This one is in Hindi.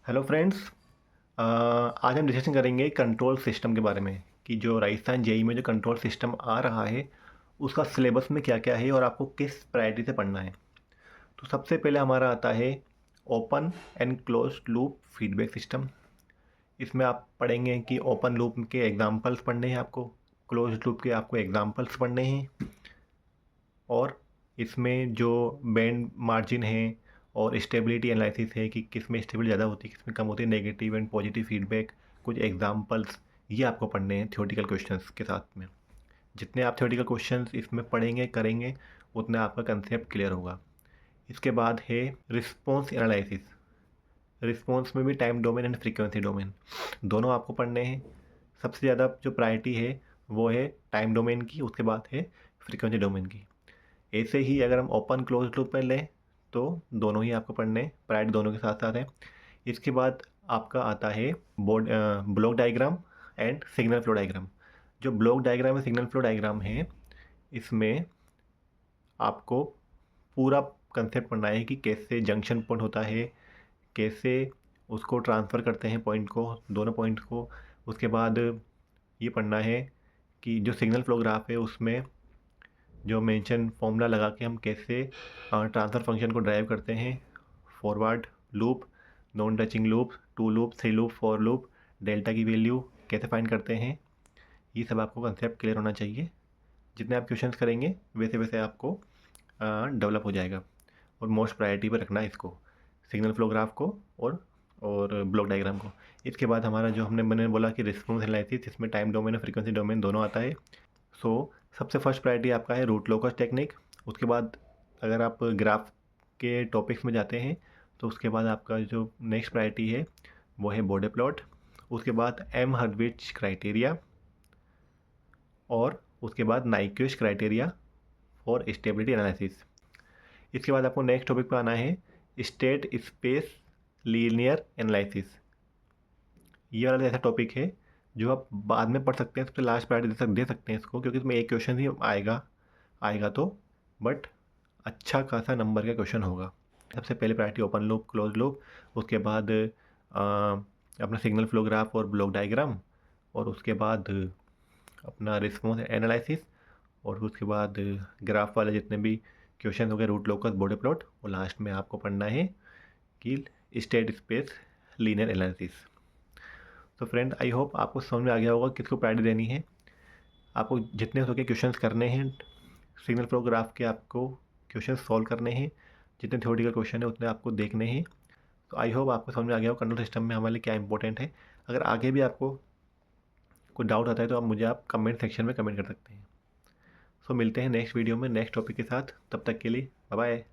Hello friends. आज हम डिस्कशन करेंगे कंट्रोल सिस्टम के बारे में कि जो राजस्थान जेई में जो कंट्रोल सिस्टम आ रहा है उसका सिलेबस में क्या क्या है और आपको किस प्रायोरिटी से पढ़ना है। तो सबसे पहले हमारा आता है open and close loop feedback system. इसमें आप पढ़ेंगे कि ओपन लूप के एग्जांपल्स पढ़ने हैं आपको, क्लोज लूप के आपको एग्जांपल्स पढ़ने हैं, और इसमें जो बैंड मार्जिन है और स्टेबिलिटी एनालिसिस है कि किस में स्टेबिलिटी ज़्यादा होती है, किस में कम होती है, नेगेटिव एंड पॉजिटिव फीडबैक, कुछ एग्जांपल्स, ये आपको पढ़ने हैं थ्योरेटिकल क्वेश्चंस के साथ में। जितने आप थ्योरेटिकल क्वेश्चंस इसमें पढ़ेंगे करेंगे उतना आपका कंसेप्ट क्लियर होगा। इसके बाद है रिस्पॉन्स एनालिसिस। रिस्पॉन्स में भी time domain and frequency domain दोनों आपको पढ़ने हैं। सबसे ज़्यादा जो प्रायोरिटी है वो है टाइम डोमेन की, उसके बाद है फ्रीक्वेंसी डोमेन की। ऐसे ही अगर हम ओपन क्लोज लूप में लें तो दोनों ही आपको पढ़ने हैं, प्रायोरिटी दोनों के साथ साथ है। इसके बाद आपका आता है board block diagram and signal flow diagram. जो ब्लॉक डायग्राम है, सिग्नल फ्लो डायग्राम है, इसमें आपको पूरा कंसेप्ट पढ़ना है कि कैसे जंक्शन पॉइंट होता है, कैसे उसको ट्रांसफ़र करते हैं पॉइंट को, दोनों पॉइंट को। उसके बाद ये पढ़ना है कि जो सिग्नल फ्लो ग्राफ है उसमें जो मेंशन फॉर्मूला लगा के हम कैसे ट्रांसफ़र फंक्शन को ड्राइव करते हैं, forward loop, non touching loop, two loop, three loop, four loop, delta की वैल्यू कैसे फाइंड करते हैं, ये सब आपको कंसेप्ट क्लियर होना चाहिए। जितने आप क्वेश्चंस करेंगे वैसे वैसे आपको डेवलप हो जाएगा। और मोस्ट प्रायोरिटी पर रखना है इसको, सिग्नल फ्लो ग्राफ को और ब्लॉक डायग्राम को। इसके बाद हमारा जो मैंने बोला कि रिस्पॉन्स एनालिसिस, इसमें टाइम डोमेन और फ्रीक्वेंसी डोमेन दोनों आता है। सो सबसे फर्स्ट प्रायोरिटी आपका है रूट लोकस टेक्निक। उसके बाद अगर आप ग्राफ के टॉपिक्स में जाते हैं तो उसके बाद आपका जो नेक्स्ट प्रायोरिटी है वो है बॉर्डर प्लॉट। उसके बाद एम हर्विट्ज क्राइटेरिया, और उसके बाद Nyquist criteria for stability analysis. इसके बाद आपको नेक्स्ट टॉपिक पर आना है स्टेट स्पेस लीनियर एनालिसिस। ये वाला ऐसा टॉपिक है जो आप बाद में पढ़ सकते हैं, सबसे लास्ट प्रायोरिटी दे सकते हैं इसको, क्योंकि इसमें एक क्वेश्चन ही आएगा आएगा तो, बट अच्छा खासा नंबर का क्वेश्चन होगा। सबसे पहले priority open loop close loop, उसके बाद अपना सिग्नल फ्लो ग्राफ और ब्लॉक डायग्राम, और उसके बाद अपना रिस्पॉन्स एनालिसिस, और उसके बाद ग्राफ वाले जितने भी क्वेश्चन हो गए, रूट लोकस, बॉर्डर प्लॉट, और लास्ट में आपको पढ़ना है कि स्टेट स्पेस लीनियर एनालिसिस। तो फ्रेंड, आई होप आपको समझ में आ गया होगा किसको प्रायोरिटी देनी है। आपको जितने हो सके क्वेश्चंस करने हैं, सिग्नल फ्लो ग्राफ के आपको क्वेश्चन सॉल्व करने हैं, जितने थ्योरेटिकल क्वेश्चन है उतने आपको देखने हैं। तो आई होप आपको समझ में आ गया हो कंट्रोल सिस्टम में हमारे लिए क्या इंपॉर्टेंट है। अगर आगे भी आपको कोई डाउट आता है तो आप कमेंट सेक्शन में कमेंट कर सकते हैं। सो मिलते हैं नेक्स्ट वीडियो में नेक्स्ट टॉपिक के साथ, तब तक के लिए बाय बाय।